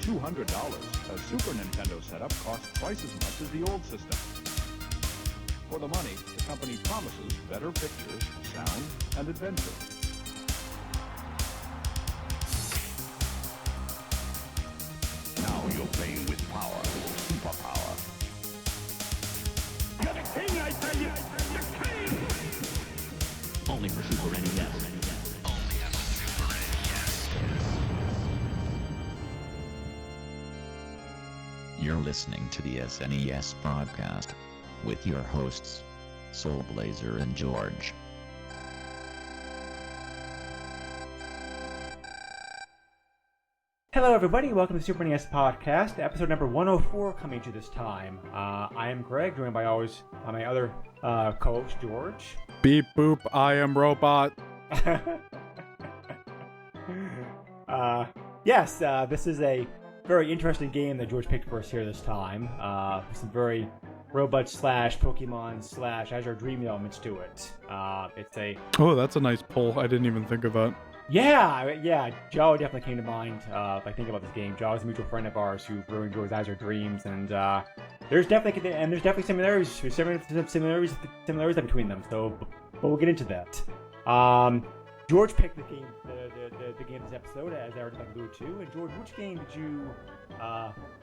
$200, a Super Nintendo setup costs twice as much as the old system. For the money, the company promises better pictures, sound, and adventure. Now you're playing with power, superpower. You're the king, I tell you! The king! Only for Super NES. You're listening to the SNES broadcast with your hosts, Soul Blazer and George. Hello everybody, welcome to the Super NES podcast, episode number 104 coming to this time. I am Greg, joined by always my other co-host, George. Beep boop, I am robot. Yes, this is a very interesting game that George picked for us here this time. Some very robot slash Pokemon slash Azure Dream elements to it. It's a... Oh, that's a nice pull. I didn't even think of that. Yeah, Joe definitely came to mind if I think about this game. Joe is a mutual friend of ours who really enjoys Azure Dreams, and there's definitely similarities between them. So, but we'll get into that. George picked the game this episode, as I already alluded to. And George, which game did you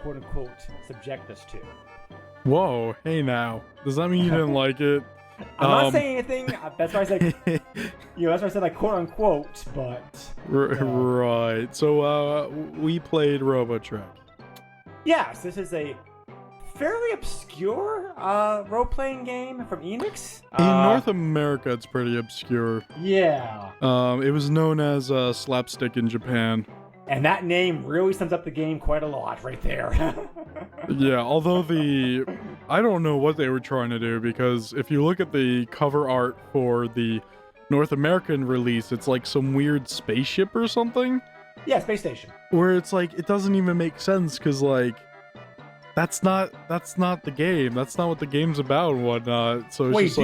quote unquote subject us to? Whoa, hey now. Does that mean you didn't like it? I'm not saying anything. That's why I said, that's why I said like quote unquote. But right. So we played Robotrek. Yes, this is a fairly obscure role-playing game from Enix. In North America, it's pretty obscure. Yeah. It was known as Slapstick in Japan. And that name really sums up the game quite a lot right there. Yeah, although I don't know what they were trying to do, because if you look at the cover art for the North American release, it's like some weird spaceship or something. Yeah, space station. Where it's like, it doesn't even make sense, because like, that's not the game. That's not what the game's about and whatnot. So it's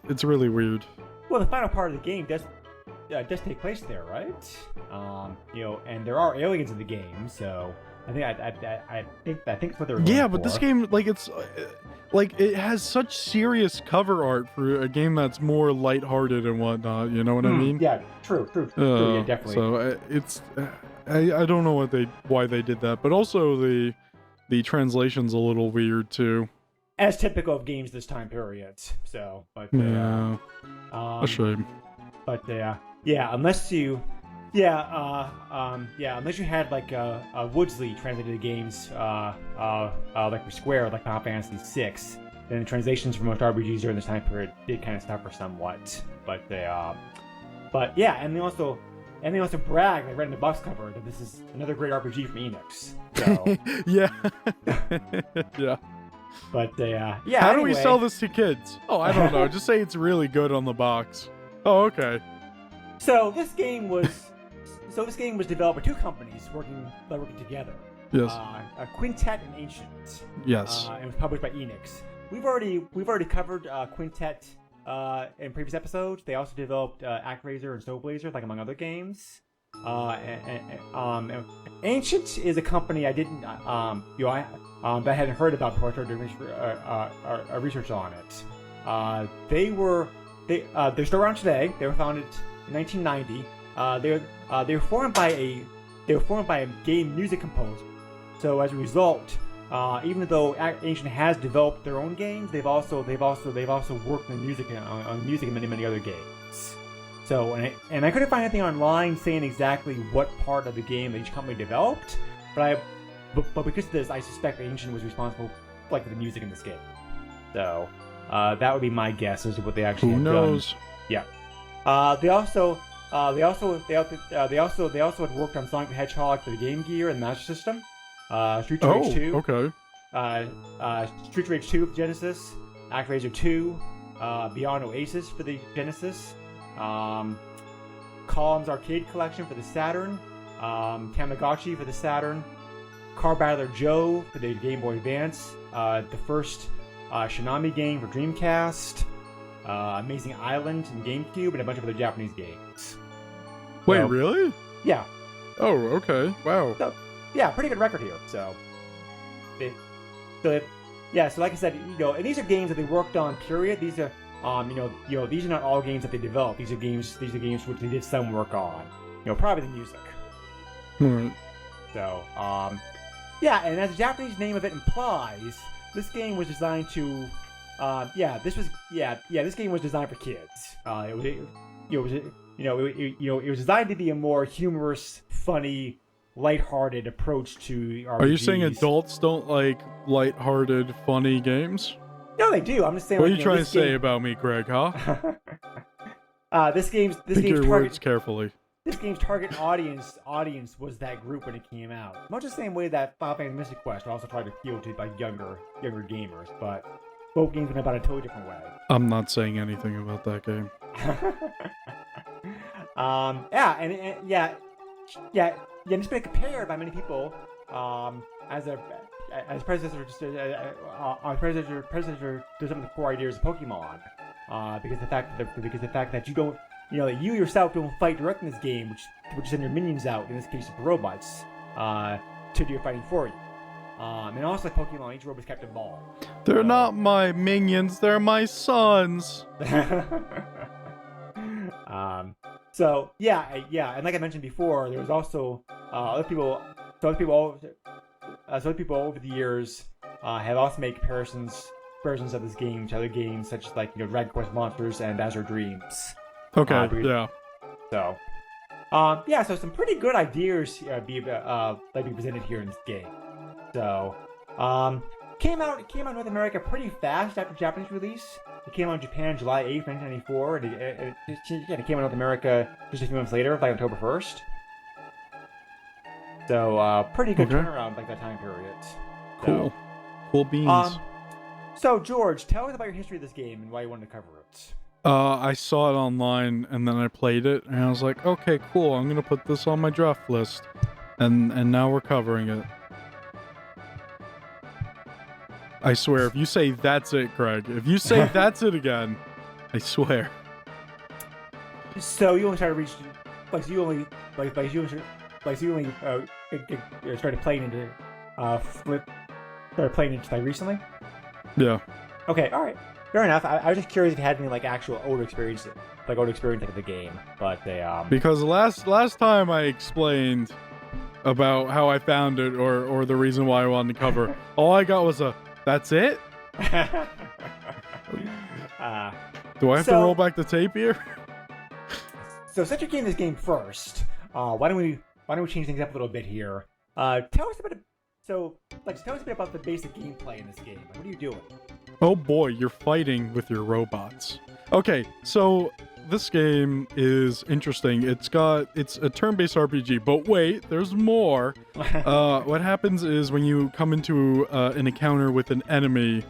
it's really weird. Well, the final part of the game does take place there, right? And there are aliens in the game, so I think that's what they're going Yeah, for. but this game, like, it's like it has such serious cover art for a game that's more lighthearted and whatnot. You know what I mean? Yeah, true, yeah, definitely. So it's I don't know why they did that, but also the translation's a little weird too. As typical of games this time period. So, but yeah, a shame. But unless you had like Woodsley translated the games like for Square, like Final Fantasy VI, then the translations for most RPGs during this time period did kind of suffer somewhat. But yeah, and they also brag, like right in the box cover, that this is another great RPG from Enix. So yeah. Yeah. But How do we sell this to kids? Oh, I don't know. Just say it's really good on the box. Oh, okay. So this game was developed by two companies working together. Yes. Quintet and Ancient. Yes. And was published by Enix. We've already covered Quintet in previous episodes. They also developed ActRaiser and Soul Blazer, like among other games. And Ancient is a company I didn't that I hadn't heard about before I started doing research on it. They're still around today. They were founded in 1990. They were formed by a game music composer. So as a result, even though Ancient has developed their own games, they've also worked on music in many other games. So and I couldn't find anything online saying exactly what part of the game that each company developed, but because of this, I suspect Ancient was responsible for the music in this game. So that would be my guess as to what they actually Who have knows? done. Yeah. They also had worked on Sonic the Hedgehog for the Game Gear and Master System. Street Rage 2. Okay. Street Rage 2 for Genesis. ActRaiser 2. Beyond Oasis for the Genesis. Columns Arcade Collection for the Saturn. Tamagotchi for the Saturn. Car Battler Joe for the Game Boy Advance. The first Shinami game for Dreamcast. Amazing Island and GameCube, and a bunch of other Japanese games. Wait, So, really? Yeah. Oh, okay. Wow. yeah, pretty good record here. So, so like I said, and these are games that they worked on. Period. These are, these are not all games that they developed. These are games which they did some work on. Probably the music. Right. So, yeah, and as the Japanese name of it implies, this game was designed to, this game was designed for kids. It was designed to be a more humorous, funny, lighthearted approach to RPGs. Are you saying adults don't like lighthearted, funny games? No, they do. I'm just saying. What are you trying to say about me, Greg? Huh? This game's words carefully. This game's target audience was that group when it came out. Much the same way that Final Fantasy Mystic Quest also tried to appeal to like younger gamers, but both games went about a totally different way. I'm not saying anything about that game. It's been compared by many people as predecessor to some of the core ideas of Pokemon, because the fact that you don't, that you yourself don't fight directly in this game, which send your minions out, in this case the robots, to do your fighting for you. And also like Pokemon, each robot's kept involved. They're not my minions, they're my sons. So and like I mentioned before, there was also other people over the years have also made versions of this game to other games such as like Dragon Quest Monsters and Azure Dreams. Okay, yeah. So, so some pretty good ideas be presented here in this game. So, came out in North America pretty fast after Japanese release. It came out in Japan July 8th, 1994, and it came out in North America just a few months later, like October 1st. So, pretty good turnaround like that time period. Cool. Cool beans. So, George, tell us about your history of this game and why you wanted to cover it. I saw it online and then I played it and I was like, okay, cool, I'm gonna put this on my draft list. And now we're covering it. I swear, if you say that's it, Greg, if you say that's it again, I swear. So you only started reaching, started playing into, like recently? Yeah. Okay, alright. Fair enough. I was just curious if you had any like actual older experience like the game, but they because last time I explained about how I found it or the reason why I wanted to cover, all I got was that's it. Do I have to roll back the tape here? So since you came this game first, why don't we change things up a little bit here? Tell us a bit about the basic gameplay in this game. Like, what are you doing? Oh boy, you're fighting with your robots. Okay, so this game is interesting. It's a turn-based RPG, but wait, there's more. What happens is when you come into an encounter with an enemy,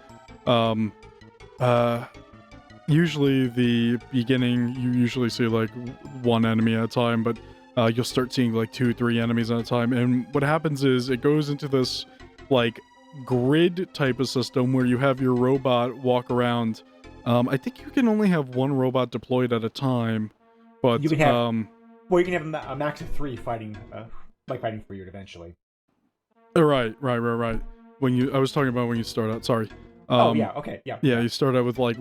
usually the beginning, you usually see like one enemy at a time, but you'll start seeing like 2-3 enemies at a time. And what happens is it goes into this like grid type of system where you have your robot walk around. I think you can only have one robot deployed at a time, but you can have you can have a max of 3 fighting for you eventually. Right. When I was talking about when you start out. Sorry. Yeah, you start out with like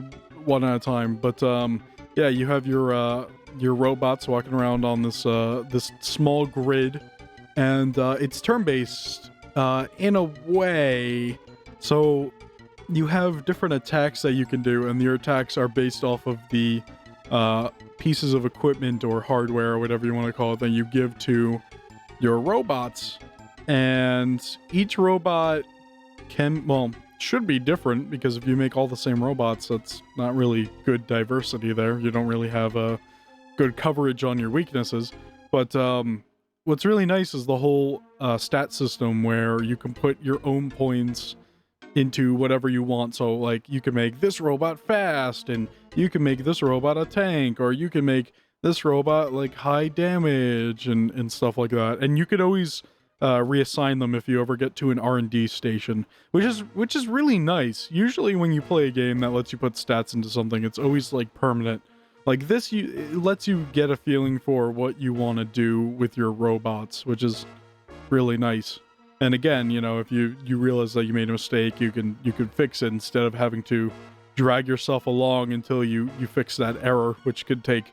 one at a time, but you have your robots walking around on this small grid, and it's turn-based in a way. So you have different attacks that you can do, and your attacks are based off of the pieces of equipment or hardware or whatever you want to call it that you give to your robots. And each robot should be different, because if you make all the same robots, that's not really good diversity there. You don't really have a good coverage on your weaknesses. But what's really nice is the whole stat system where you can put your own points into whatever you want. So like you can make this robot fast, and you can make this robot a tank, or you can make this robot like high damage and stuff like that. And you could always reassign them if you ever get to an R&D station, which is really nice. Usually when you play a game that lets you put stats into something, it's always like permanent. Like this, it lets you get a feeling for what you want to do with your robots, which is really nice. And again, if you realize that you made a mistake, you can fix it instead of having to drag yourself along until you fix that error, which could take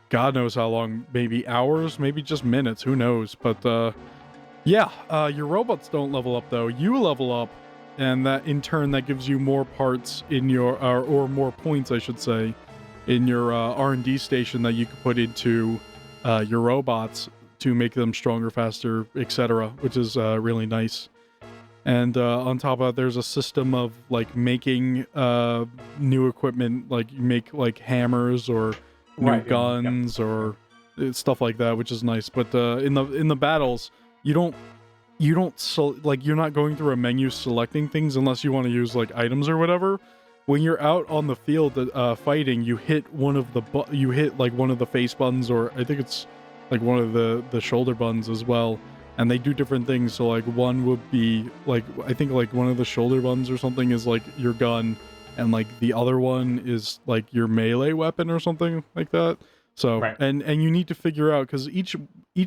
God knows how long, maybe hours, maybe just minutes, who knows. But your robots don't level up though. You level up, and that in turn that gives you more parts in your or more points, I should say, in your R&D station that you can put into your robots to make them stronger, faster, etc., which is really nice. And on top of that, there's a system of like making new equipment, like you make like hammers or new guns or stuff like that, which is nice. But in the battles, you're not going through a menu selecting things unless you want to use like items or whatever. When you're out on the field fighting, you hit one of the face buttons, or I think it's like one of the shoulder buttons as well, and they do different things. So like one would be like, I think like one of the shoulder buttons or something is like your gun, and like the other one is like your melee weapon or something like that. So and you need to figure out, because each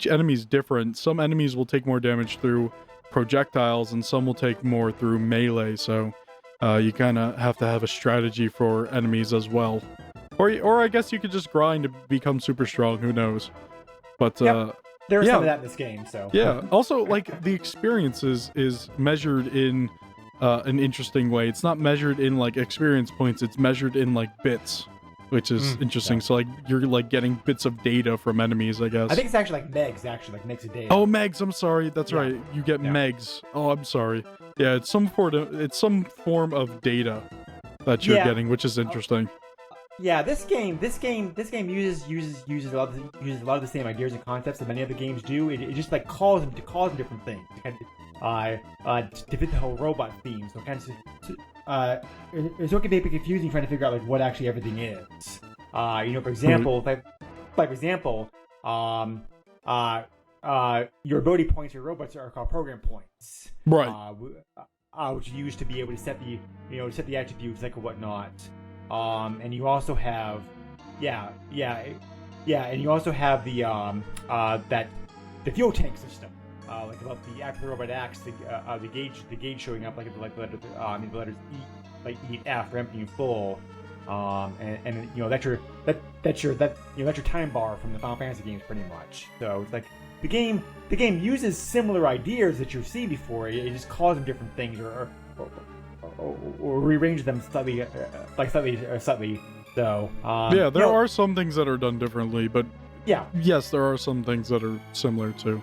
enemy is different. Some enemies will take more damage through projectiles and some will take more through melee, so you kind of have to have a strategy for enemies as well. Or I guess you could just grind to become super strong, who knows. But there's some of that in this game, so yeah. Also, like, the experience is measured in an interesting way. It's not measured in like experience points, it's measured in like bits, which is interesting. Yeah. So like you're like getting bits of data from enemies, I guess. I think it's actually like megs, like megs of data. Oh, megs, I'm sorry. That's right. You get megs. Oh, I'm sorry. Yeah, it's some form of data that you're getting, which is interesting. Yeah, this game uses a lot of the same ideas and concepts that many other games do. It just like calls them different things to kind of to fit the whole robot theme. So kind of it's okay to be confusing trying to figure out like what actually everything is. For example, your ability points for robots are called program points, right? Which you use to be able to set the attributes like or whatnot. And you also have, and you also have the fuel tank system, like about the after the robot acts, the gauge showing up like the letters E, like E F for empty and full, and that's your time bar from the Final Fantasy games pretty much. So it's like the game uses similar ideas that you see before. It just calls them different things or rearrange them slightly. So there are some things that are done differently, but yes, there are some things that are similar to,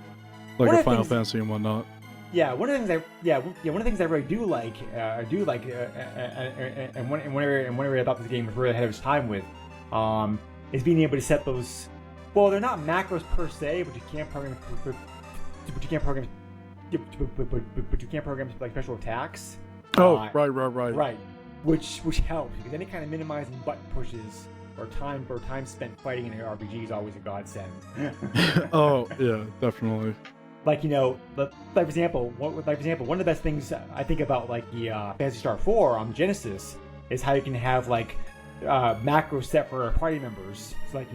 like a Final Fantasy and whatnot. Yeah, one of the things I really do like, and one area about this game is really ahead of its time with, is being able to set those. Well, they're not macros per se, but you can't program like special attacks. Oh, right. Which helps, because any kind of minimizing button pushes or time spent fighting in an RPG is always a godsend. Oh yeah, definitely. Like for example, one of the best things I think about like the Phantasy Star 4 on Genesis is how you can have like macros set for party members. So like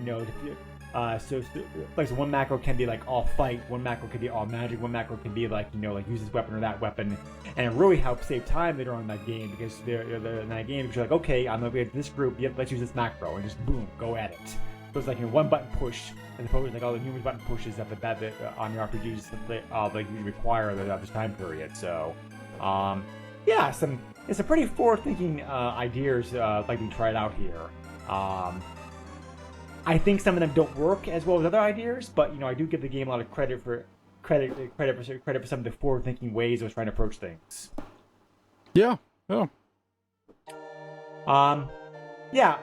so one macro can be like all fight, one macro can be all magic, one macro can be like like use this weapon or that weapon, and it really helps save time later on in that game because they're in that game because you're like, okay, I'm gonna be at this group, yep, let's use this macro, and just boom, go at it. So it's like one button push as opposed to like all the numerous button pushes that on your RPGs that you require at this time period. So it's some pretty forward-thinking ideas like we tried out here. I think some of them don't work as well as other ideas, but I do give the game a lot of credit for some of the forward-thinking ways it was trying to approach things. Yeah.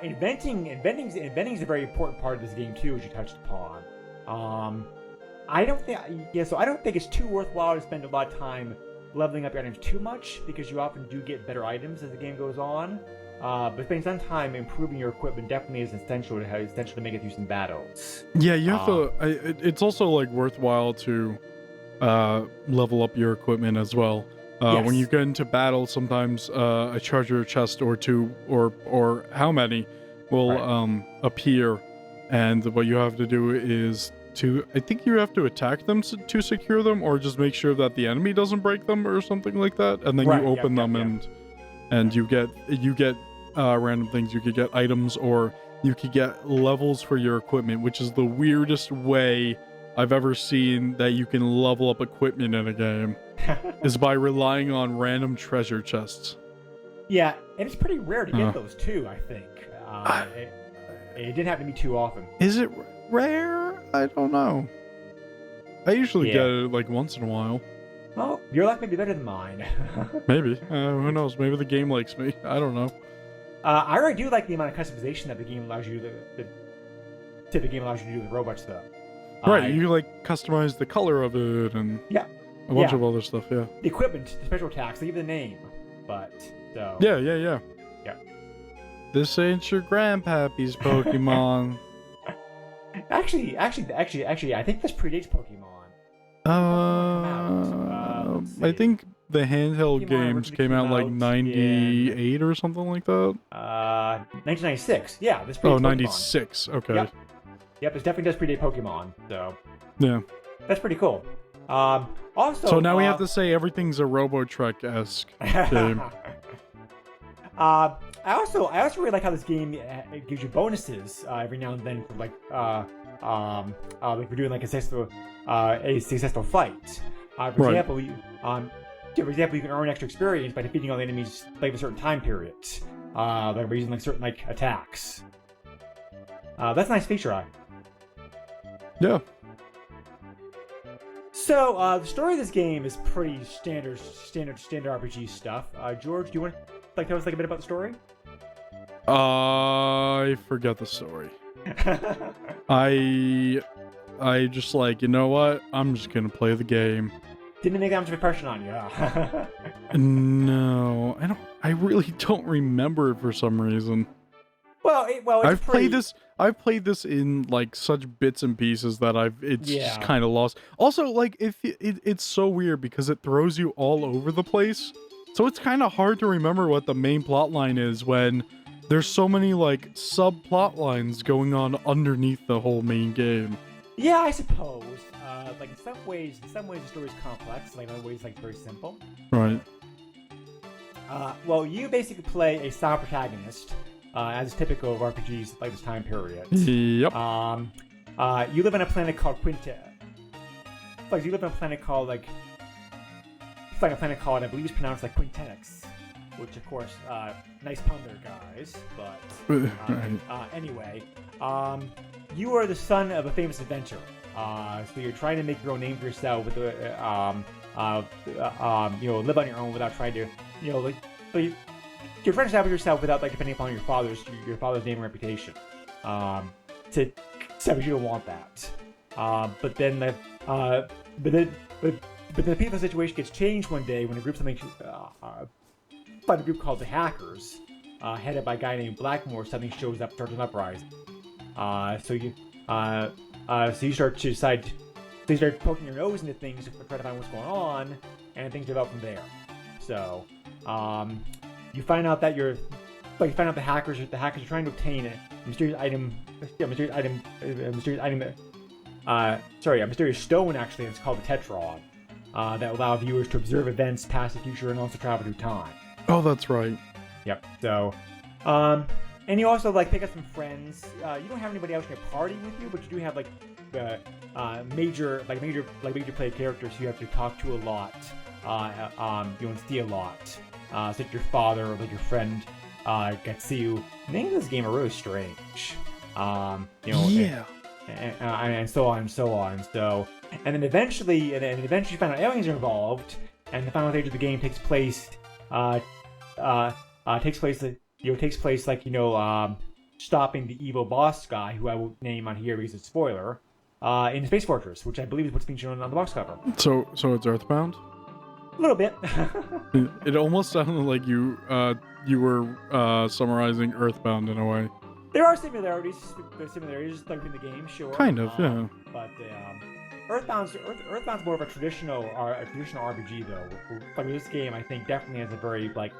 Inventing is a very important part of this game too, as you touched upon. I don't think it's too worthwhile to spend a lot of time leveling up your items too much, because you often do get better items as the game goes on. But spending some time improving your equipment definitely is essential to make it through some battles. Yeah, you have to. It's also like worthwhile to level up your equipment as well. Yes. When you get into battle, sometimes a treasure chest or two, or how many, will appear, and what you have to do is I think you have to attack them to secure them, or just make sure that the enemy doesn't break them or something like that, and then Right, you open them and you get random things. You could get items, or you could get levels for your equipment, which is the weirdest way I've ever seen that you can level up equipment in a game, is by relying on random treasure chests. Yeah, and it's pretty rare to get those too, I think. It didn't happen to me too often. Is it rare? I don't know. I usually get it like once in a while. Well, your luck may be better than mine. Maybe. Who knows? Maybe the game likes me. I don't know. I really do like the amount of customization that the game allows you to do with robots, though. Right, you like customize the color of it and a bunch of other stuff. Yeah. The equipment, the special attacks, they give the name, but so. Yeah. This ain't your grandpappy's Pokemon. Actually, I think this predates Pokemon. I think the handheld games came out like 98 or something like that. 1996. Yeah, this predates 96. Okay. Yep, this definitely does predate Pokemon. So. Yeah. That's pretty cool. Also. So now we have to say everything's a Robotrek-esque game. I also really like how this game gives you bonuses every now and then for like we're doing like a successful fight. For example, you can earn extra experience by defeating all the enemies like a certain time period. Like by using like certain like attacks. That's a nice feature. Yeah. So the story of this game is pretty standard RPG stuff. George, do you want to tell us like a bit about the story? I forget the story. I just like, you know what? I'm just gonna play the game. Didn't make that much of an impression on you, No, I really don't remember it for some reason. Well, I've played this in like such bits and pieces that it's just kind of lost. Also, like it's so weird because it throws you all over the place. So it's kind of hard to remember what the main plot line is when there's so many like subplot lines going on underneath the whole main game. Yeah, I suppose. Like in some ways the story is complex. Like in other ways, like very simple. Right. Well, you basically play a side protagonist, as is typical of RPGs like this time period. Yep. You live on a planet called I believe it's pronounced like Quintenex, which of course, nice pun there, guys. But anyway, you are the son of a famous inventor. So you're trying to make your own name for yourself with live on your own without trying to, you're trying to establish yourself without like depending upon your father's name and reputation. So you don't want that. But then the painful situation gets changed one day when a group by the group called the Hackers, headed by a guy named Blackmore, suddenly shows up, starts an uprising. So you start poking your nose into things to try to find what's going on, and things develop from there. So, you find out that the hackers are trying to obtain a mysterious stone actually. It's called the Tetron, that allow viewers to observe events, past the future, and also travel through time. Oh, that's right. Yep. So, and you also like pick up some friends. You don't have anybody else in your party with you, but you do have like major play characters who you have to talk to a lot. You and see a lot. Such as your father, or like your friend Gatsu. The names of this game are really strange. And so on and so on. So, and then eventually you find out aliens are involved, and the final stage of the game takes place. Stopping the evil boss guy, who I will name on here because it's a spoiler, in Space Fortress, which I believe is what's being shown on the box cover. So it's Earthbound? A little bit. It almost sounded like you were summarizing Earthbound in a way. There are similarities like in the game, sure. Kind of, yeah. But Earthbound's more of a traditional RPG though. Like this game, I think definitely has a very like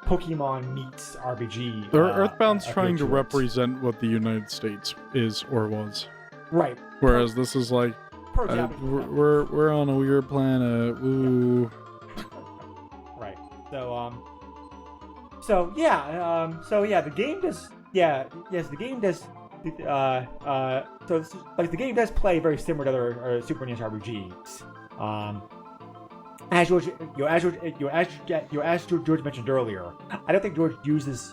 Pokemon meets RPG. Earthbound's trying to represent what the United States is or was. Right. Whereas this is like, Per Japanese. we're on a weird planet. Ooh. Right. So the game does. The game does. The game does play very similar to other Super NES RPGs. As George mentioned earlier, I don't think George uses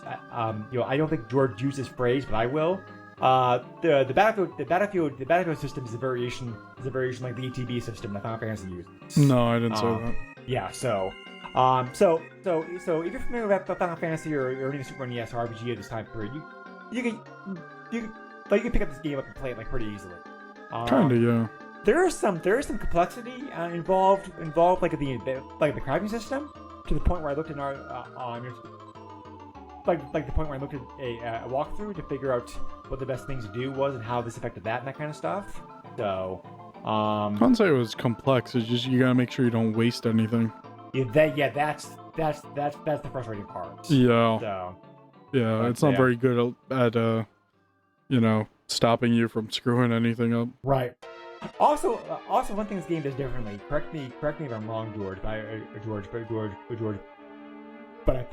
phrase, but I will. The battlefield system is a variation like the ETB system that Final Fantasy uses. No, I didn't say that. Yeah, so if you're familiar with Final Fantasy or any Super NES RPG at this time period, you can pick up this game up and play it like pretty easily. Kinda, yeah. There is some complexity involved like the crafting system, to the point where I looked at the point where I looked at a walkthrough to figure out what the best things to do was and how this affected that and that kind of stuff. So, I wouldn't say it was complex. It's just you gotta make sure you don't waste anything. That's the frustrating part. Yeah. So, it's not very good at stopping you from screwing anything up. Right. Also, one thing this game does differently. Correct me if I'm wrong, George. But I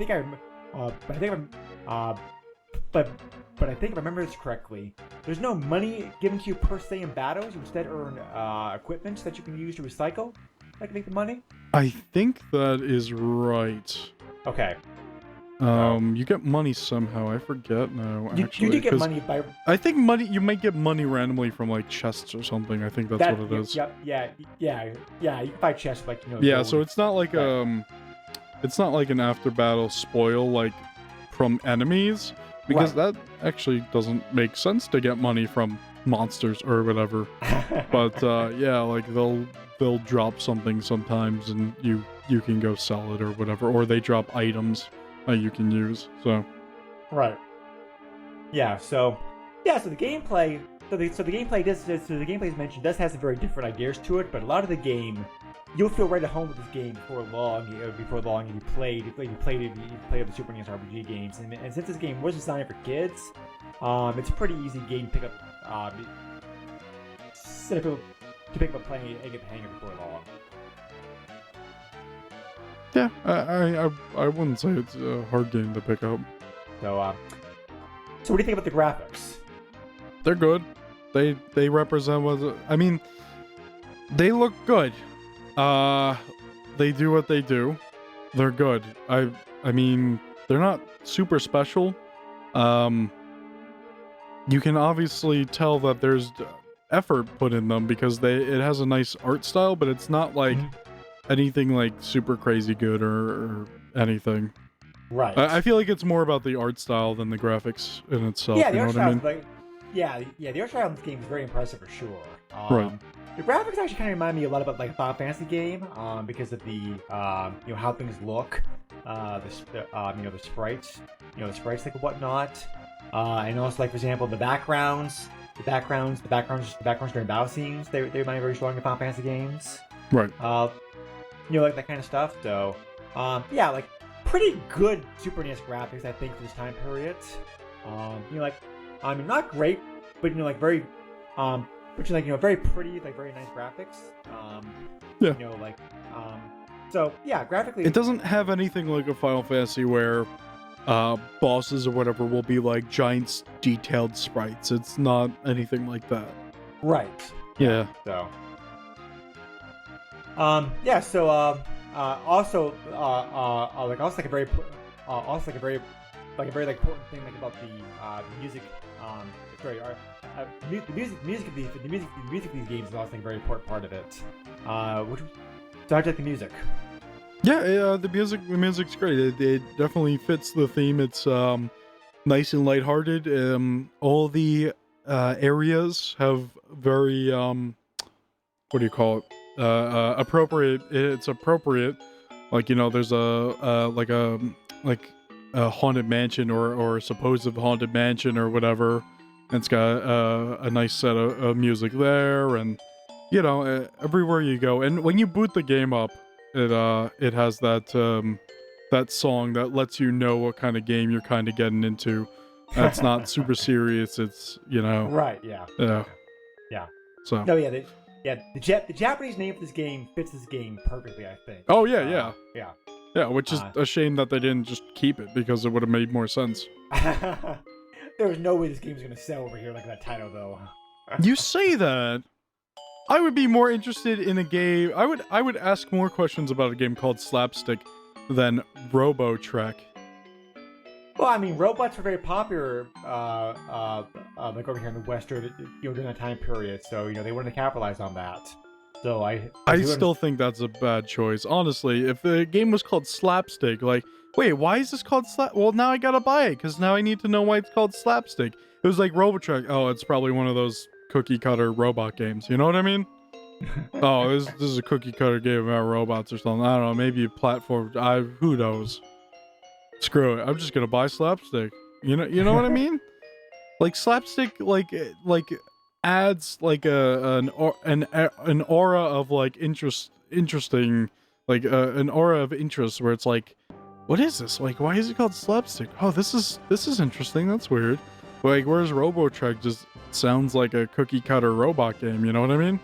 think if I remember this correctly, there's no money given to you per se in battles. You instead earn equipment that you can use to recycle. Like make the money. I think that is right. Okay. You get money somehow. I forget now. You do get money by. I think money. You might get money randomly from like chests or something. I think that's what it is. Yeah. You can buy chests like Yeah, gold. so it's not like it's not like an after battle spoil like from enemies, because that actually doesn't make sense to get money from monsters or whatever. But like they'll drop something sometimes, and you can go sell it or whatever, or they drop items that you can use. So right. Yeah. So the gameplay. So the gameplay as mentioned does have some very different ideas to it, but a lot of the game you'll feel right at home with this game before long. If you played the Super NES RPG games, and since this game was designed for kids, it's a pretty easy game to pick up. To pick up playing and get the hang of before long. yeah, I wouldn't say it's a hard game to pick up. So what do you think about the graphics? They're good. They represent what I mean. They look good. They do what they do. They're good. I mean, they're not super special. You can obviously tell that there's effort put in them because it has a nice art style, but it's not like anything like super crazy good or anything. Right. I feel like it's more about the art style than the graphics in itself. Yeah, the you know art what I style mean? the art style in this game is very impressive for sure. Right. The graphics actually kind of remind me a lot about like a Final Fantasy game, because of the how things look, the sprites, like whatnot, and also like for example the backgrounds during battle scenes. They remind me very strongly of Final Fantasy games. Right. Like that kind of stuff. So, like pretty good Super NES graphics I think for this time period. Not great, but very very pretty, like very nice graphics. Graphically it doesn't have anything like a Final Fantasy where bosses or whatever will be like giant detailed sprites. It's not anything like that. Right. Yeah. So. A very important thing about the music. The music of these games is also a very important part of it. So how'd you like the music? Yeah, the music's great. It definitely fits the theme. It's nice and lighthearted. All the areas have very what do you call it? Appropriate. It's appropriate. Like there's a haunted mansion or a supposed haunted mansion or whatever. And it's got a nice set of music there, and everywhere you go. And when you boot the game up, it has that song that lets you know what kind of game you're kind of getting into. That's not super serious. It's Right. Yeah. Yeah. Yeah. So. No, yeah, the Japanese name for this game fits this game perfectly, I think. Oh yeah. Yeah. Which is a shame that they didn't just keep it because it would have made more sense. There was no way this game was gonna sell over here like that title, though. You say that. I would be more interested in a game. I would ask more questions about a game called Slapstick than Robotrek. Well, I mean, robots were very popular, like over here in the West, during that time period. So they wanted to capitalize on that. So I still think that's a bad choice, honestly. If the game was called Slapstick, like, wait, why is this called Well, now I gotta buy it because now I need to know why it's called Slapstick. It was like Robotrek. Oh, it's probably one of those cookie cutter robot games. You know what I mean? Oh, this is a cookie cutter game about robots or something. I don't know. Maybe a platform. Who knows? Screw it. I'm just gonna buy Slapstick. You know what I mean? Like Slapstick, like adds like an aura of like interesting, like an aura of interest where it's like, what is this? Like, why is it called Slapstick? Oh, this is interesting. That's weird. Like, whereas Robotrek just sounds like a cookie cutter robot game. You know what I mean?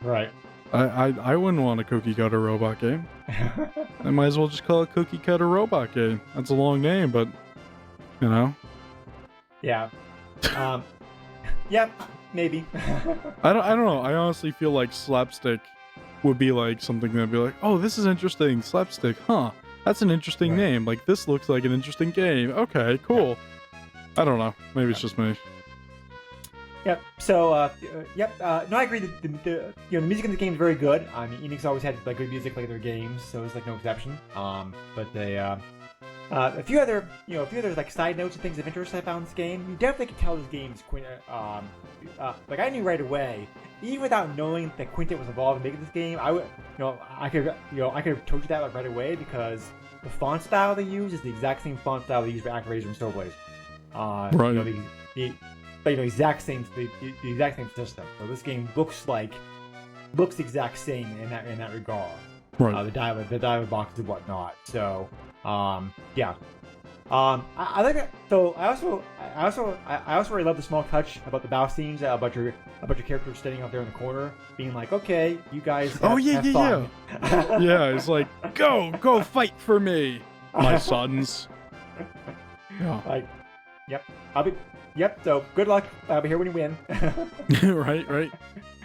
Right. I wouldn't want a cookie cutter robot game. I might as well just call it cookie cutter robot game. That's a long name, but Yeah. Yeah, maybe. I don't know. I honestly feel like Slapstick would be like something that'd be like, oh, this is interesting. Slapstick, huh? That's an interesting name. Like, this looks like an interesting game. Okay, cool. I don't know. Maybe it's just me. Yep. So, no, I agree. The music in the game is very good. I mean, Enix always had like good music like their games, so it's like no exception. But they, a few other like side notes and things of interest I found in this game. You definitely can tell this game is Quintet. Like I knew right away, even without knowing that Quintet was involved in making this game. I could have told you that like right away because the font style they use is the exact same font style they use for Activision and Starblaze. Right. The exact same system. So this game looks the exact same in that regard. Right. The dialogue boxes and whatnot. So yeah. I like it. So I also really love the small touch about the battle scenes, about your character standing out there in the corner, being like, okay, you guys have fun. Yeah, it's like, go fight for me, my sons. Yeah. Like, yep. So good luck. I'll be here when you win. Right.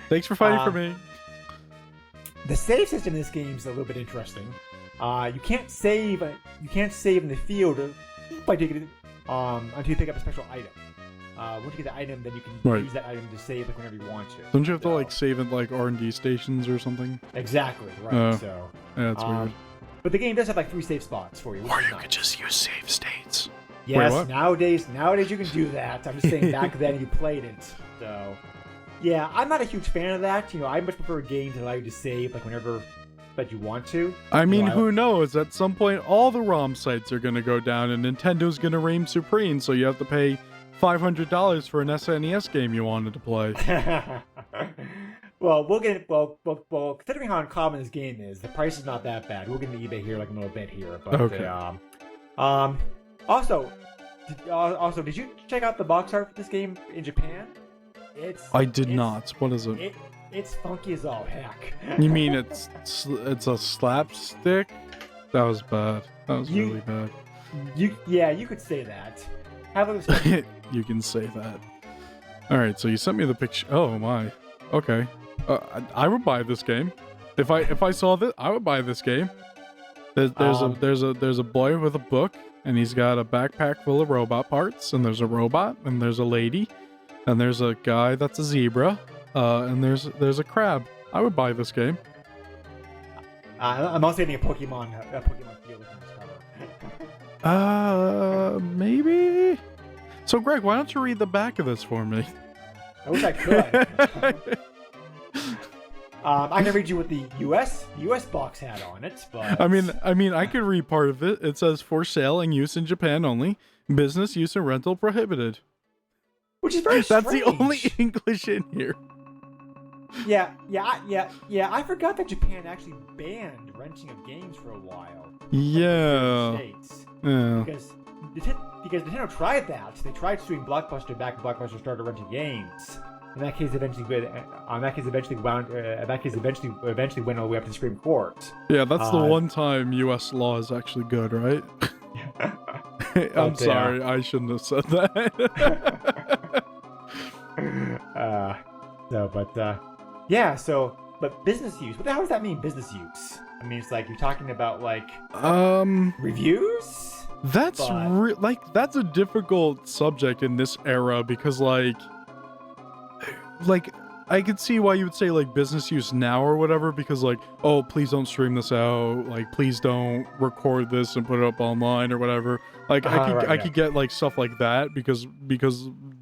Thanks for fighting for me. The save system in this game is a little bit interesting. You can't save in the field by taking it until you pick up a special item. Once you get the item, then you can use that item to save like whenever you want to. Don't you have to like save at like R&D stations or something? Exactly. Right. So yeah, that's weird. But the game does have like 3 save spots for you. Or you could just use save states. Yes, Wait, nowadays you can do that. I'm just saying back then you played it. So yeah, I'm not a huge fan of that. I much prefer games that allow you to save like whenever that you want to. I mean, who knows? At some point, all the ROM sites are going to go down, and Nintendo's going to reign supreme. So you have to pay $500 for an SNES game you wanted to play. Well, considering how uncommon this game is, the price is not that bad. We'll get into eBay here like a little bit here, but okay. Also, did you check out the box art for this game in Japan? I did not. What is it? It's funky as all heck. You mean it's a slapstick? That was bad. That was really bad. You could say that. Have a look. You can say that. All right, so you sent me the picture. Oh my. Okay. I would buy this game. If I saw this, I would buy this game. There's a boy with a book, and he's got a backpack full of robot parts, and there's a robot, and there's a lady, and there's a guy that's a zebra, and there's a crab. I would buy this game. I'm also getting a Pokemon feel in this cover. Maybe. So Greg, why don't you read the back of this for me? I wish I could. I can read you what the US box had on it, but I mean, I could read part of it. It says for sale and use in Japan only. Business use and rental prohibited. Which is very strange. That's the only English in here. Yeah. I forgot that Japan actually banned renting of games for a while. Yeah. States. Yeah. Because Nintendo tried that. They tried suing Blockbuster back when Blockbuster started renting games. eventually went all the way up to the Supreme Court. Yeah, that's the one time U.S. law is actually good, right? I'm sorry, I shouldn't have said that. But business use. What the hell does that mean, business use? I mean, it's like you're talking about like reviews. That's that's a difficult subject in this era because like I could see why you would say like business use now or whatever because like, oh, please don't stream this out, like please don't record this and put it up online or whatever. Like I could get like stuff like that because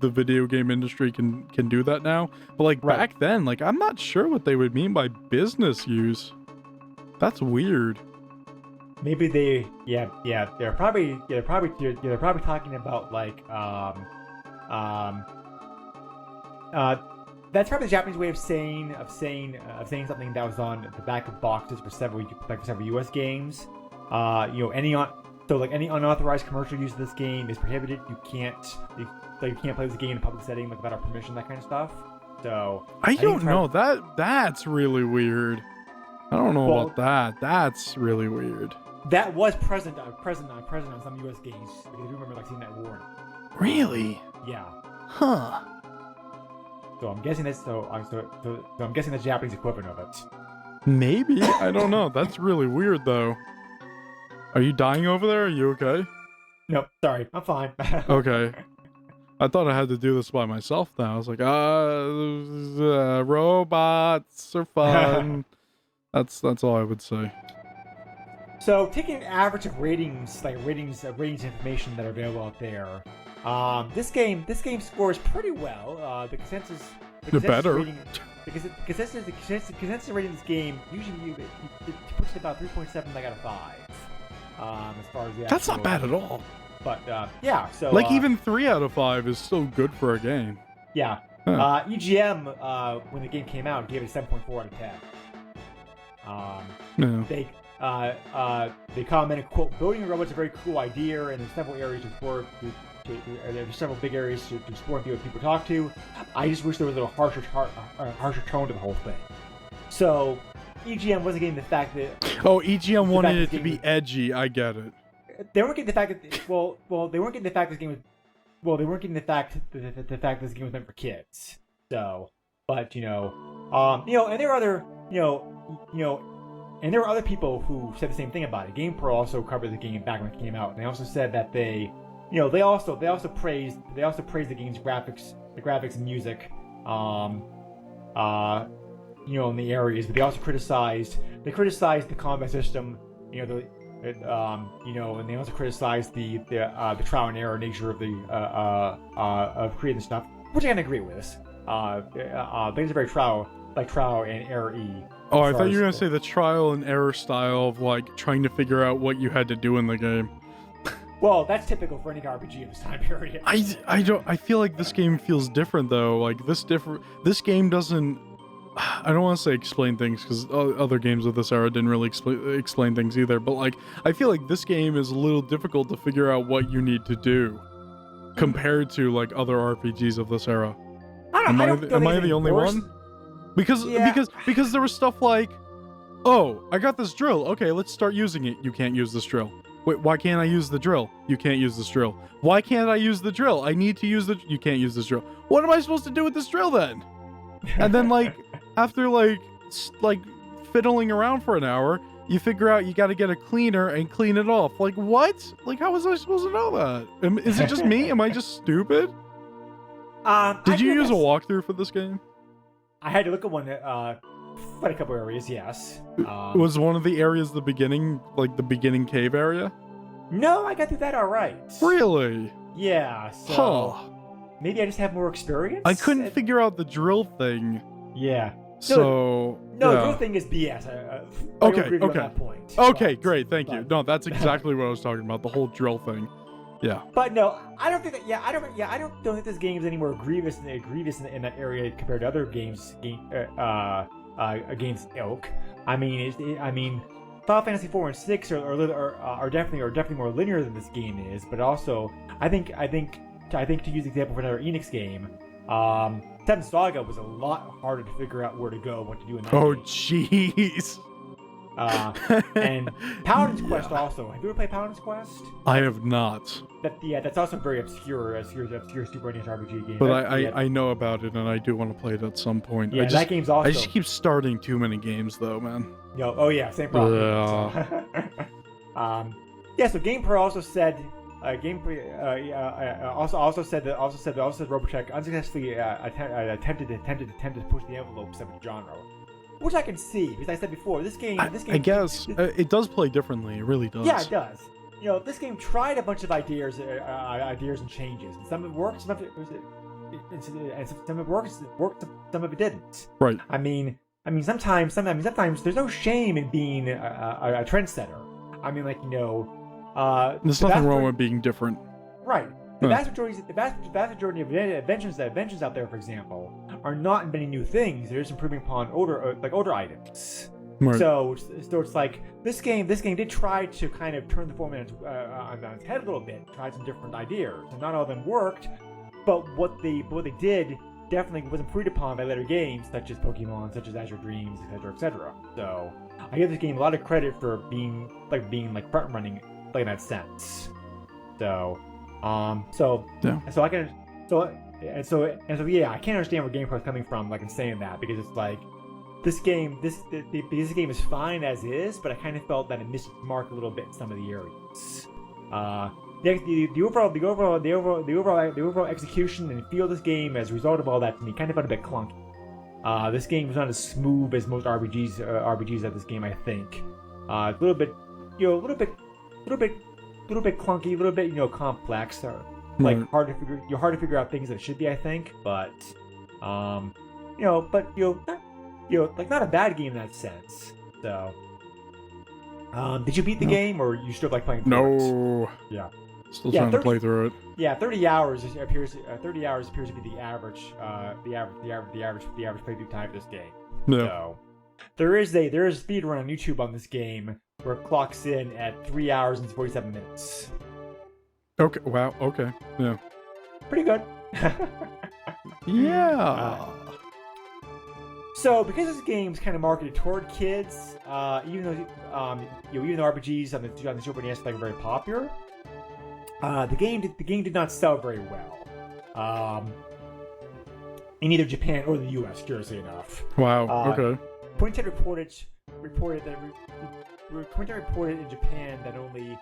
the video game industry can do that now. But like back then, like I'm not sure what they would mean by business use. That's weird. Maybe they're probably talking about like that's probably the Japanese way of saying something that was on the back of boxes for several U.S. games. Any unauthorized commercial use of this game is prohibited. You can't play this game in a public setting without our permission, that kind of stuff. So I don't know. That's really weird. I don't know about that. That's really weird. That was present on some U.S. games because I do remember like seeing that warning. Really? Yeah. Huh. So I'm guessing that's I'm guessing the Japanese equivalent of it. Maybe. I don't know. That's really weird though. Are you dying over there? Are you okay? No, sorry. I'm fine. Okay. I thought I had to do this by myself now. I was like, robots are fun. That's all I would say. So, taking an average of ratings information that are available out there, this game scores pretty well. The consensus rating of this game usually it puts it about 3.7 out of 5. As far as the that's not bad at all. But yeah, so like even 3 out of 5 is still good for a game. Yeah. Huh. EGM when the game came out gave it a 7.4 out of 10. They commented, quote, building a robot is a very cool idea, and there's several areas to explore. There's several big areas to explore and see what people talk to. I just wish there was a little harsher tone to the whole thing. So, EGM wasn't getting the fact that... Oh, EGM wanted it to be edgy. I get it. They weren't getting the fact that... they weren't getting the fact this game was... they weren't getting the fact that this game was meant for kids. So, but, and there are other, and there were other people who said the same thing about it. GamePro also covered the game back when it came out, and they also said that they also praised the game's graphics and music, in the areas, but they also criticized the combat system, and they also criticized the trial and error nature of of creating stuff, which I can agree with. Things are very trial and error-y. Oh, I thought you were gonna say the trial and error style of like trying to figure out what you had to do in the game. Well, that's typical for any RPG of this time period. I feel like this game feels different though. Like this game doesn't. I don't want to say explain things because other games of this era didn't really explain things either. But like, I feel like this game is a little difficult to figure out what you need to do compared to like other RPGs of this era. Am I the only one? Because there was stuff like, oh, I got this drill. Okay, let's start using it. You can't use this drill. Wait, why can't I use the drill? You can't use this drill. Why can't I use the drill? I need to use the... You can't use this drill. What am I supposed to do with this drill then? And then like, after like fiddling around for an hour, you figure out you got to get a cleaner and clean it off. Like what? Like how was I supposed to know that? Is it just me? Am I just stupid? Did you use a walkthrough for this game? I had to look at one quite a couple areas, yes. Was one of the areas the beginning cave area? No, I got through that all right. Really? Yeah, so maybe I just have more experience? I couldn't figure out the drill thing. Yeah. So... No, yeah. the drill thing is BS. Okay. On that point. Okay, great, thank you. No, that's exactly what I was talking about, the whole drill thing. Yeah. But no, I don't think that. Yeah, I don't think this game is any more grievous in that area compared to other games. Against ilk. I mean, Final Fantasy 4 and 6 are definitely more linear than this game is. But also, I think to use the example for another Enix game, Seven Saga was a lot harder to figure out where to go, what to do in that Oh, game. jeez. And Paladin's Quest also. Have you ever played Paladin's Quest? I have not. That's also a very obscure Super NES RPG game. But I know about it, and I do want to play it at some point. Yeah, that game's also... I just keep starting too many games, though, man. Oh yeah, same problem. Yeah. So GamePro also said... also said Robotrek unsuccessfully attempted to push the envelopes of the genre. Which I can see, because I said before, this game. I guess it does play differently. It really does. Yeah, it does. This game tried a bunch of ideas and changes. And some of it worked, some of it worked, some of it didn't. Right. I mean, sometimes there's no shame in being a trendsetter. I mean, there's nothing wrong with being different. Right. The vast majority of inventions out there, for example, are not inventing new things. They're just improving upon older items. Right. So it's like this game did try to kind of turn the format on its head a little bit, tried some different ideas, and not all of them worked. But what they did definitely was improved upon by later games, such as Pokemon, such as Azure Dreams, etc., etc. So I give this game a lot of credit for being front running in that sense. So I can't understand where GamePro is coming from, in saying that, because it's like this game is fine as is, but I kind of felt that it missed the mark a little bit in some of the areas. The overall execution and feel of this game as a result of all that to me kind of felt a bit clunky. This game was not as smooth as most RPGs of this game, I think. A little bit clunky, a little bit complex, or hard to figure out things that it should be, I think. But not a bad game in that sense. So did you beat the game, or you still playing through it? No. Yeah. Still trying to play through it. Yeah, 30 hours appears to be the average playthrough time of this game. No. So there is a speed run on YouTube on this game where it clocks in at 3 hours and 47 minutes. Okay. Wow. Okay. Yeah. Pretty good. Yeah. So because this game's kind of marketed toward kids, even though RPGs on the Super NES are very popular, the game did not sell very well. In either Japan or the U.S. Curiously enough. Wow. Okay. Quintet reported in Japan that only,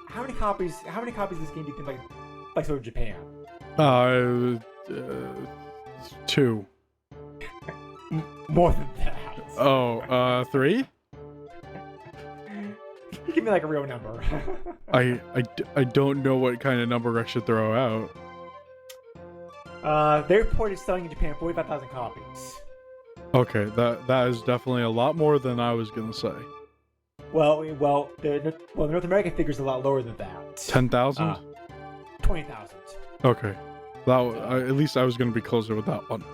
how many copies of this game do you think sold in Japan? 2. More than that. Oh, 3? Give me a real number. I don't know what kind of number I should throw out. They reported selling in Japan 45,000 copies. Okay, that is definitely a lot more than I was gonna say. Well, the North American figure's a lot lower than that. 10,000? 20,000. Okay, at least I was gonna be closer with that one.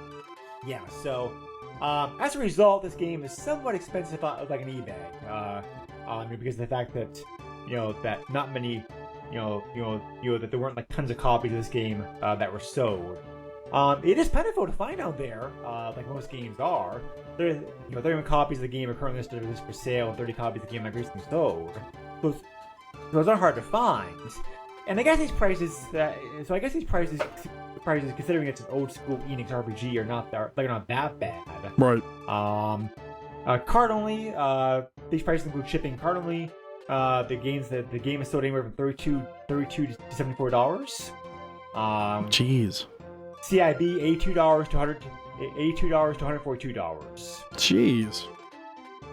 Yeah. So, as a result, this game is somewhat expensive on eBay. Because of the fact that that not many that there weren't tons of copies of this game that were sold. It is plentiful to find out there, like most games are. 31 copies of the game are currently listed for sale, and 30 copies of the game are recently sold. Those are hard to find. And I guess these prices, considering it's an old school Enix RPG, are not that bad. Right. Card only. These prices include shipping. Card only. The game is sold anywhere from $32 to $74. Jeez. CIB $82 to $142. Jeez.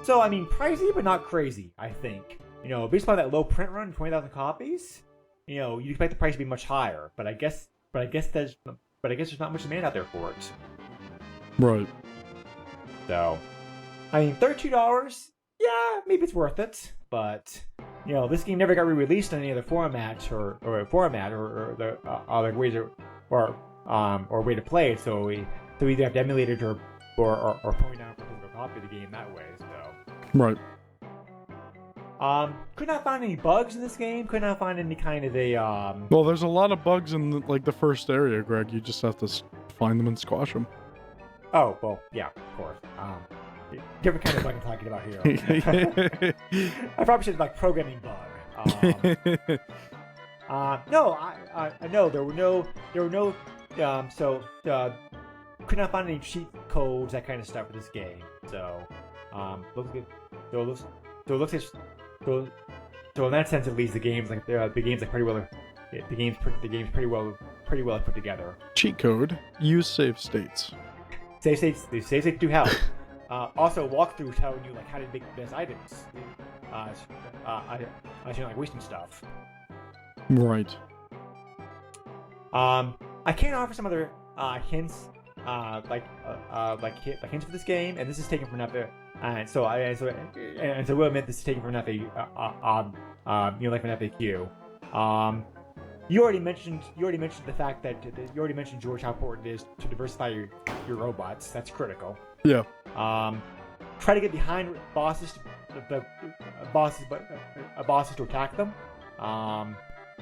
So pricey but not crazy, I think. Based on that low print run, 20,000 copies, you'd expect the price to be much higher. But I guess there's not much demand out there for it. Right. So, $32, yeah, maybe it's worth it. But this game never got re-released on any other format or way to play it. So we either have to emulate it or point down for a physical copy of the game that way. So. Right. Could not find any bugs in this game. Could not find any kind of a Well, there's a lot of bugs in the first area, Greg. You just have to find them and squash them. Oh, well, yeah, of course. Different kind of bug I'm talking about here. I probably should like programming bug. No, I know there were no, could not find any cheat codes, that kind of stuff for this game. So, looks good. So in that sense, at least, the game's like pretty well, pretty well put together. Cheat code: use save states. Save states do help. Also, walkthroughs telling you like how to make the best items. I shouldn't like wasting stuff. Right. I can offer some other hints, like hints for this game, and this is taken from another. So we'll admit this is taken from an FAQ. You already mentioned the fact that you already mentioned, George, how important it is to diversify your robots. That's critical. Yeah. Try to get behind bosses, bosses to attack them.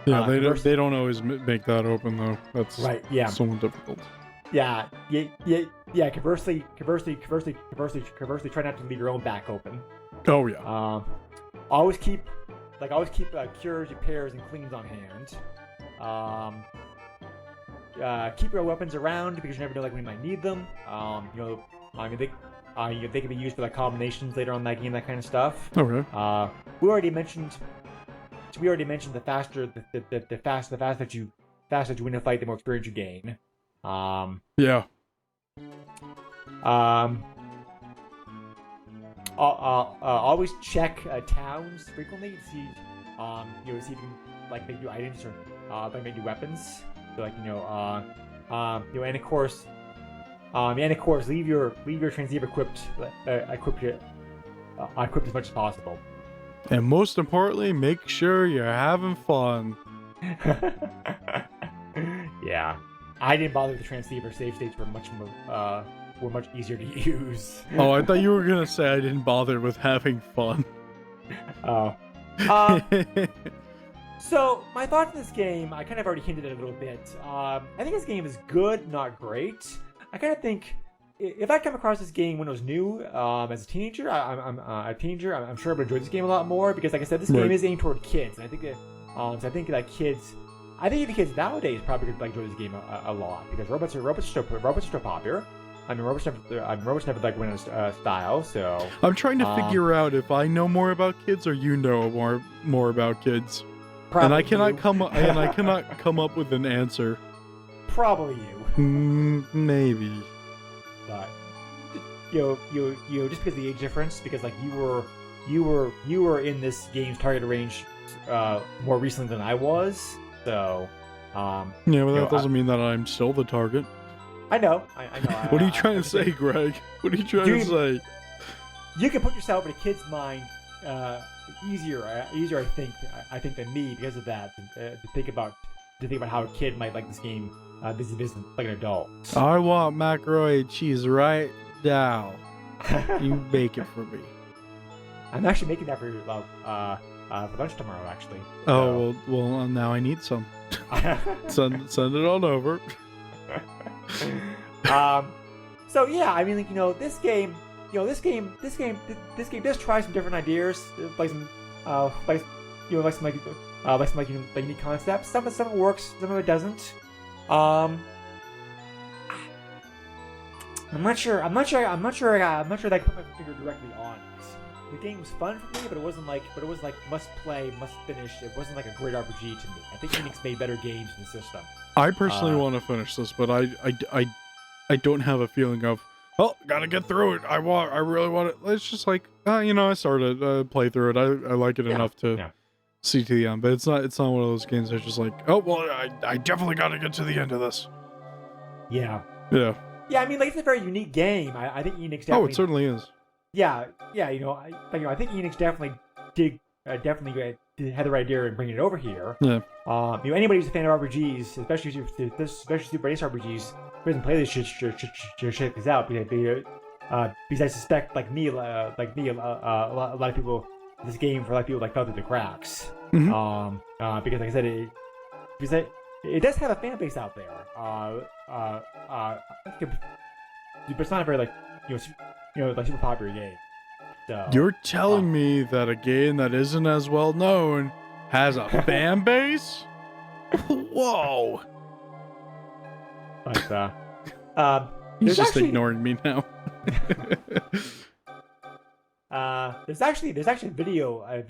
Yeah, they don't always make that open though. That's right. Yeah. Somewhat difficult. Yeah. Conversely, try not to leave your own back open. Oh yeah. Always keep cures, repairs, and cleans on hand. Keep your weapons around because you never know when you might need them. They can be used for like combinations later on in that game, that kind of stuff. Okay. We already mentioned the faster you win a fight, the more experience you gain. Yeah. Always check towns frequently to see see if you can like make new items or make new weapons. So like and of course, leave your transceiver equipped as much as possible. And most importantly, make sure you're having fun. Yeah, I didn't bother with the transceiver. Save states were much easier to use. Oh, I thought you were gonna say I didn't bother with having fun. Oh. So my thoughts on this game, I kind of already hinted at a little bit. I think this game is good, not great. I kind of think if I come across this game when it was new, as a teenager, I'm sure I would enjoy this game a lot more because, like I said, this game is aimed toward kids, and I think that even kids nowadays probably could like enjoy this game a lot because robots are still popular. I mean, robots never like went out of style. So I'm trying to figure out if I know more about kids or you know more about kids. And I cannot come up with an answer. Probably you. Maybe. But just because of the age difference, because like you were in this game's target range more recently than I was. So yeah, well that doesn't mean that I'm still the target. I know. I know. What are you trying to say, Greg? What are you trying to say? You can put yourself in a kid's mind easier, I think, than me because of that. To think about how a kid might like this game, this is like an adult. I want macaroni and cheese right now. You bake it for me. I'm actually making that for lunch tomorrow, actually. Oh well, now I need some. Send it on over. So yeah, I mean, like, this game does try some different ideas, like some unique concepts. Some of it works, some of it doesn't. I'm not sure that I can put my finger directly on it. The game was fun for me, but it wasn't like must play, must finish. It wasn't like a great RPG to me. I think Enix made better games in the system. I personally want to finish this, but I don't have a feeling of, oh, gotta get through it. I really want it. It's just like, I started play through it. I like it enough to see to the end, but it's not one of those games that's just like, oh well, I definitely gotta get to the end of this. Yeah. Yeah. Yeah, I mean, like, it's a very unique game. I think Enix definitely. Oh, it certainly is. Yeah. I think Enix definitely had the right idea in bringing it over here. Yeah. Anybody who's a fan of RPGs, especially Super NES RPGs, who doesn't play this should check this out because I suspect, like me, a lot of people, this game for a lot of people like fell through the cracks. Mm-hmm. Because like I said, it does have a fan base out there. But it's not a very like like super popular game. So, You're telling me that a game that isn't as well known has a fan base? Whoa! But He's there's just actually ignoring me now. there's actually a video on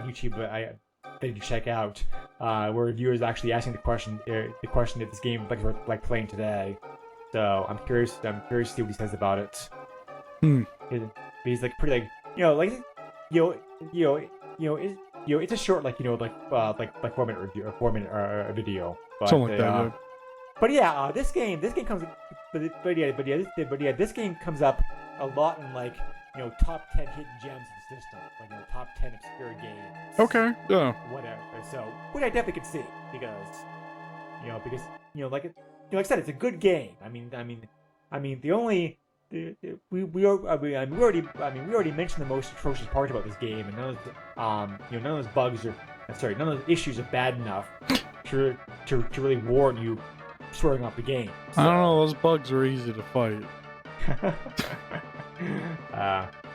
YouTube that you can check out where reviewers are actually asking the question if this game is like playing today. So I'm curious to see what he says about it. He's like pretty like it's a short like 4-minute review or 4-minute video. But, Something like that. Yeah. But yeah, this game comes, this game comes up a lot in like top 10 hidden gems of the system, like top 10 obscure games. Okay. Yeah. Whatever. So, which I definitely could see because like I said, it's a good game. I mean, the only we already mentioned the most atrocious part about this game, and none of those bugs are none of those issues are bad enough to really warrant you swearing off the game. So. I don't know, those bugs are easy to fight.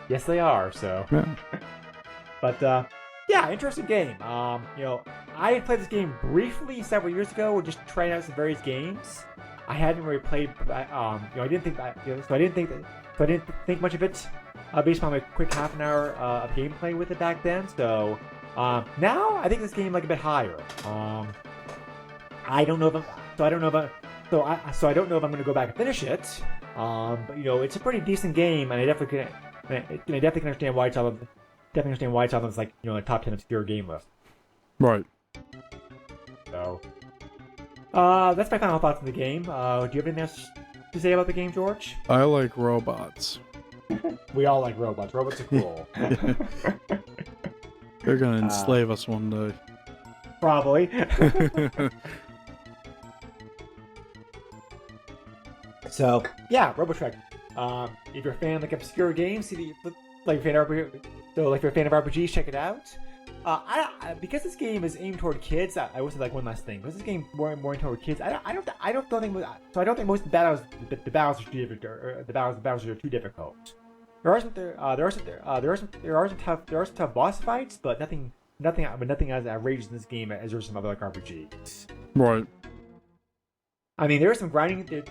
Yes, they are. So, yeah. But yeah, interesting game. I played this game briefly several years ago. We're just trying out some various games. I hadn't really played. I didn't think much of it based on my quick half an hour of gameplay with it back then. So now I think this game like a bit higher. I don't know if I'm going to go back and finish it. But it's a pretty decent game, and I definitely can understand why it's on this like a top 10 obscure game list. Right. So that's my final thoughts on the game. Do you have anything else to say about the game, George? I like robots. We all like robots. Robots are cool. They're gonna enslave us one day. Probably. So yeah, Robotrek. If you're a fan of like obscure games, if you're a fan of RPGs, check it out. Because this game is aimed toward kids, I will say like one last thing. Because this game more toward kids, I don't think most of the battles are too difficult. There are some tough boss fights, but nothing as outrageous in this game as there are some other like RPGs. Right. I mean, there is some grinding. There is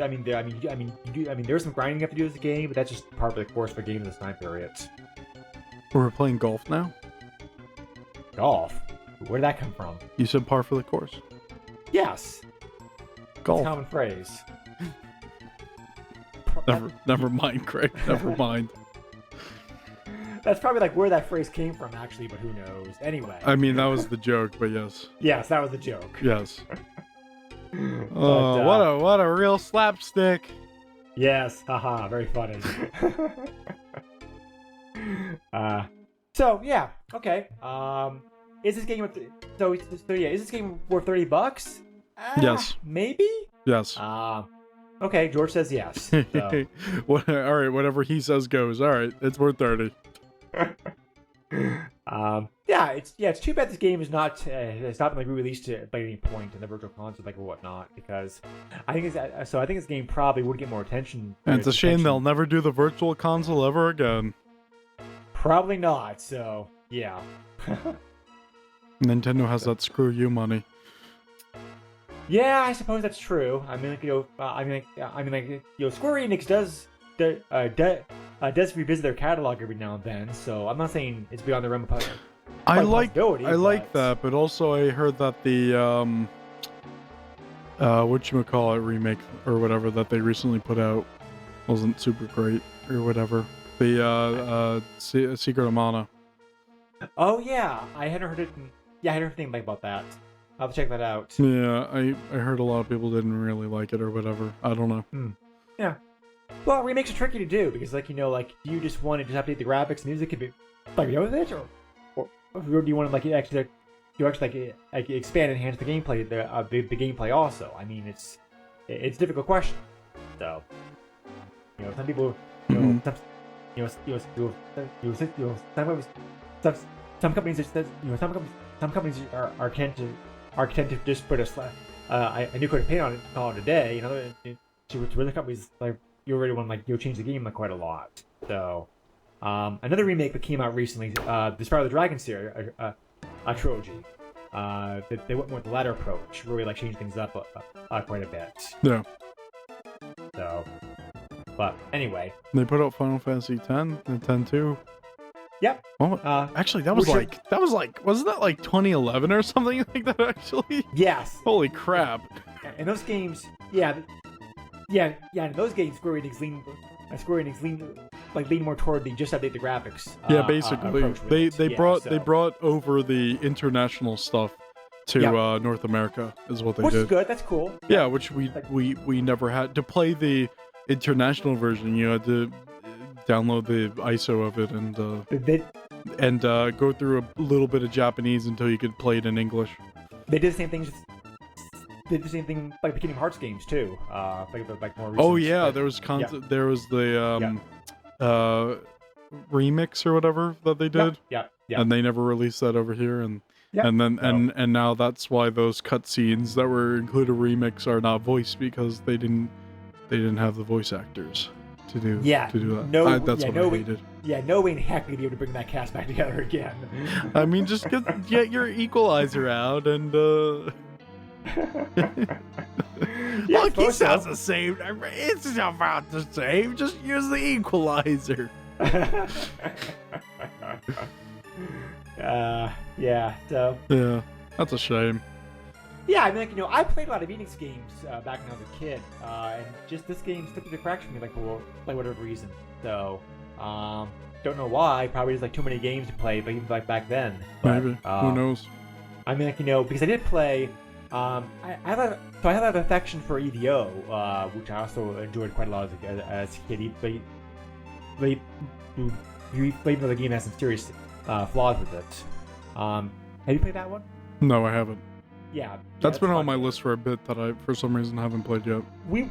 some grinding you have to do in this game, but that's just part of the course for games in this time period. We're playing golf now? Golf? Where did that come from? You said par for the course. Yes. Golf. It's a common phrase. Never mind, Craig. Never mind. That's probably like where that phrase came from, actually, but who knows? Anyway. I mean, that was the joke, but yes. Yes, that was the joke. Yes. What a real slapstick. Yes, haha, very funny. So yeah, okay. Is this game worth? Is this game worth $30? Yes. Maybe. Yes. Okay. George says yes. So. All right. Whatever he says goes. All right. It's worth 30. It's too bad this game is not it's not been like re-released by any point in the virtual console like or whatnot, because I think this game probably would get more attention. And it's a shame they'll never do the virtual console ever again. Probably not. So yeah. Nintendo has that screw you money. Yeah, I suppose that's true. I mean, Square Enix does revisit their catalog every now and then, so I'm not saying it's beyond the realm of possibility. I like that, but also I heard that the whatchamacallit remake or whatever that they recently put out wasn't super great or whatever. The Secret of Mana. Oh yeah, I hadn't heard it. Yeah, I hadn't heard anything about that. I'll have to check that out. Yeah, I heard a lot of people didn't really like it or whatever. I don't know. Yeah. Well, remakes are tricky to do because, do you just want to just update the graphics, music, and be with it, or do you want to actually expand and enhance the gameplay, the gameplay also? I mean, it's a difficult question. So, some people, some companies are architect to just put a new coat of paint on it, call it a day. You know, to other companies, like you already want like change the game like quite a lot. So another remake that came out recently, the Spyro the Dragon series, a trilogy. They went more with the latter approach, really like change things up quite a bit. Yeah. So, but anyway, They put out Final Fantasy X and 10-2. yep. Oh, actually, that was wasn't that like 2011 or something like that? Actually. Yes. Holy crap. And those games, yeah. In those games, Square Enix lean more toward the just update the graphics. Yeah, basically, approach with it. they brought over the international stuff to Yeah. North America is what they Which did. is good. That's cool. Yeah, which we never had to play the international version. You had to download the ISO of it and go through a little bit of Japanese until you could play it in English. They did the same thing. Did the same thing like the Kingdom Hearts games too. Like more. Recent, Oh yeah, like, there was there was the remix or whatever that they did. Yeah. And they never released that over here, and and now that's why those cutscenes that were included remix are not voiced, because they didn't have the voice actors to do that. That's what I hated. Yeah, no way in heck we'd be able to bring that cast back together again. I mean, just get your equalizer out and Yeah, look, he sounds the same. It's about the same. Just use the equalizer. Yeah. So. Yeah, that's a shame. Yeah, I mean, like, I played a lot of Enix games back when I was a kid, and just this game slipped through the cracks for me, like for whatever reason. So, don't know why. Probably just like too many games to play, but even like back then. But, maybe. Who knows? I mean, like, because I did play. I have an affection for EVO, which I also enjoyed quite a lot as a kid. But even though the game has some serious flaws with it. Have you played that one? No, I haven't. Yeah, that's been on my list for a bit that I, for some reason, haven't played yet. We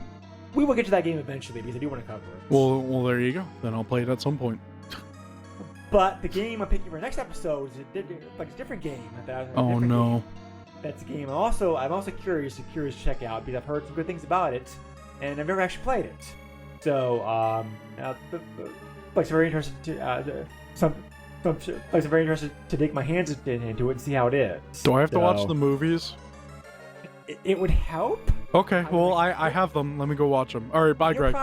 will get to that game eventually because I do want to cover it. Well, there you go. Then I'll play it at some point. But the game I'm picking for next episode is a different game. Oh no. That's a game. I'm also curious to check out because I've heard some good things about it, and I've never actually played it. So, it's very interested to dig my hands into it and see how it is. Do I have to watch the movies? It would help. Okay, well, I have them. Let me go watch them. All right, bye, Greg.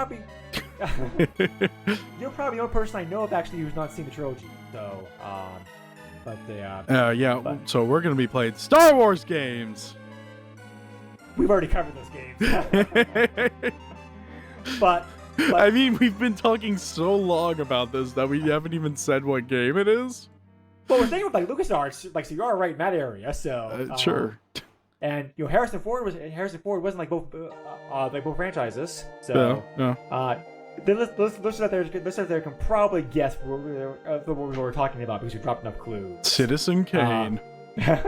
You're probably the only person I know of actually who's not seen the trilogy. So, so we're gonna be playing Star Wars games. We've already covered those games. but I mean, we've been talking so long about this that we haven't even said what game it is. Well, we're thinking with like LucasArts, so you are right in that area. So sure. And Harrison Ford wasn't like both franchises. So the listeners out there can probably guess what we were talking about because we dropped enough clues. Citizen Kane. We're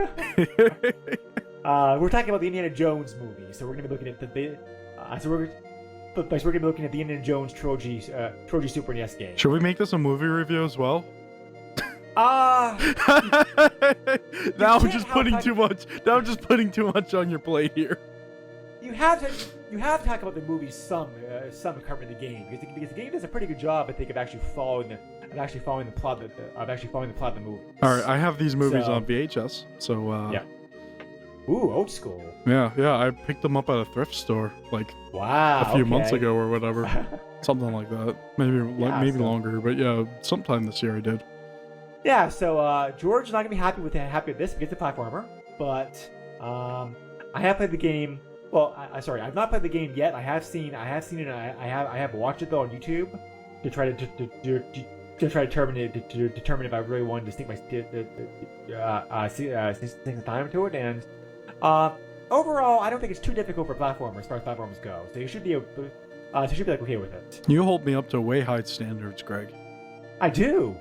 talking about the Indiana Jones movie, so we're gonna be looking at we're gonna be looking at the Indiana Jones trilogy Super NES game. Should we make this a movie review as well? Now I'm just putting too much. Now I'm just putting too much on your plate here. You have to talk about the movie some covering the game because the game does a pretty good job, I think, of actually following the plot of the movie. All right, I have these movies on VHS, so yeah. Ooh, old school. Yeah, I picked them up at a thrift store like a few months ago or whatever, something like that. Maybe longer, but yeah, sometime this year I did. Yeah, so George is not gonna be happy with this because it's a platformer, but I have played the game. Well, I've not played the game yet. I have seen it. I have watched it though on YouTube to try to determine if I really wanted to stick some time into it. And overall, I don't think it's too difficult for platformers as far as platformers go. So you should be like okay with it. You hold me up to way high standards, Greg. I do.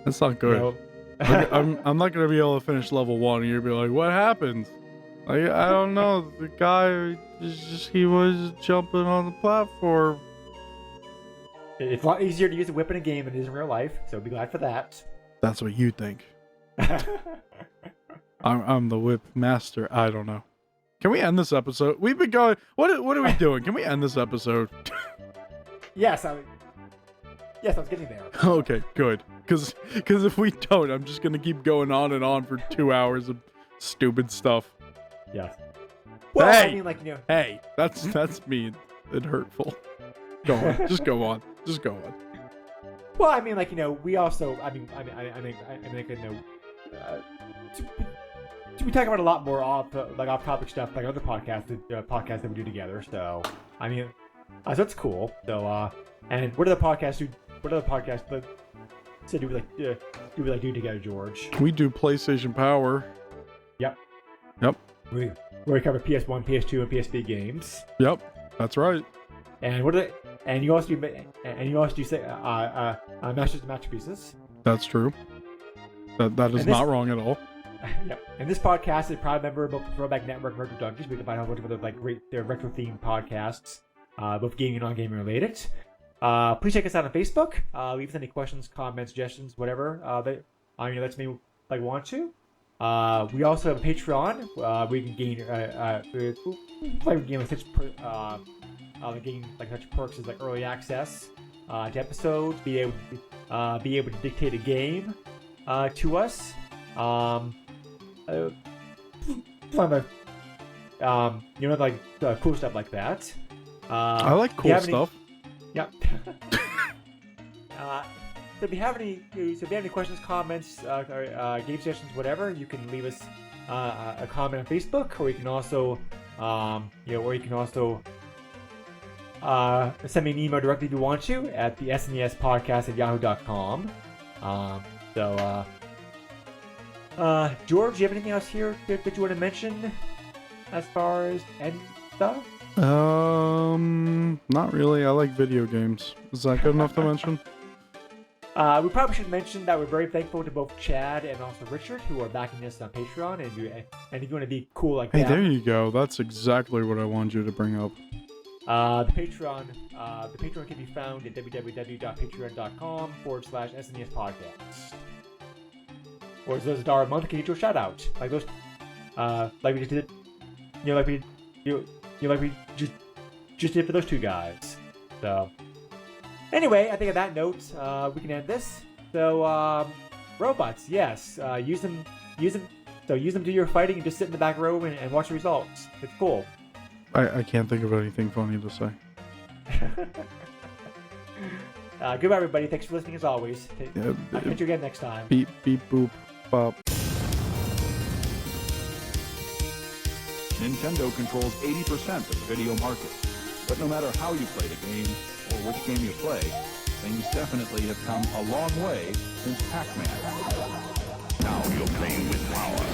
That's not good. I'm not gonna be able to finish level 1, and you'll be like, "What happened?" Like, I don't know. The guy he was jumping on the platform. It's a lot easier to use a whip in a game than it is in real life, so be glad for that. That's what you think. I'm the whip master. I don't know. Can we end this episode? We've been going. What are we doing? Can we end this episode? Yes, I was getting there. Okay, good. Because if we don't, I'm just gonna keep going on and on for 2 hours of stupid stuff. Yes. Well, Hey! I mean, like, Hey, that's mean and hurtful. Go on. Just go on. Just go on. well, I mean, like, we also, we talk about a lot more off-topic stuff, like other podcasts that we do together. So, I mean, so it's cool. So, and what other podcasts do we do together, George? We do PlayStation Power. Yep. Yep. Where we cover PS1, PS2, and PSP games. Yep. That's right. And you also do say Masters and Masterpieces. That's true. That is not wrong at all. Yep. And this podcast is a proud member of both the Throwback Network and Retro Donkeys. We can find a whole bunch of other great retro-themed podcasts, both gaming and non-gaming related. Please check us out on Facebook. Leave us any questions, comments, suggestions, whatever that lets me want to. We also have a Patreon. We can gain gain such perks as early access to episodes, be able to dictate a game to us. Cool stuff like that. I like cool stuff. Yep. So if you have any questions, comments, or game sessions, whatever, you can leave us a comment on Facebook, or you can also, send me an email directly if you want to at the SNES podcast at yahoo.com. George, do you have anything else here that you want to mention as far as end stuff? Not really. I like video games. Is that good enough to mention? We probably should mention that we're very thankful to both Chad and also Richard, who are backing us on Patreon, and if you want to be cool like that. Hey, there you go. That's exactly what I wanted you to bring up. The Patreon can be found at www.patreon.com/SNES podcast. Or as those $1 a month can get you a shout out, like those, like we just did, like we just did for those two guys. So, anyway, I think on that note, we can end this. So, robots, yes, use them. So use them to your fighting and just sit in the back row and watch the results. It's cool. I can't think of anything funny to say. Goodbye, everybody. Thanks for listening as always. I'll catch you again next time. Beep, beep, boop, bop. Nintendo controls 80% of the video market. But no matter how you play the game, or which game you play, things definitely have come a long way since Pac-Man. Now you're playing with power.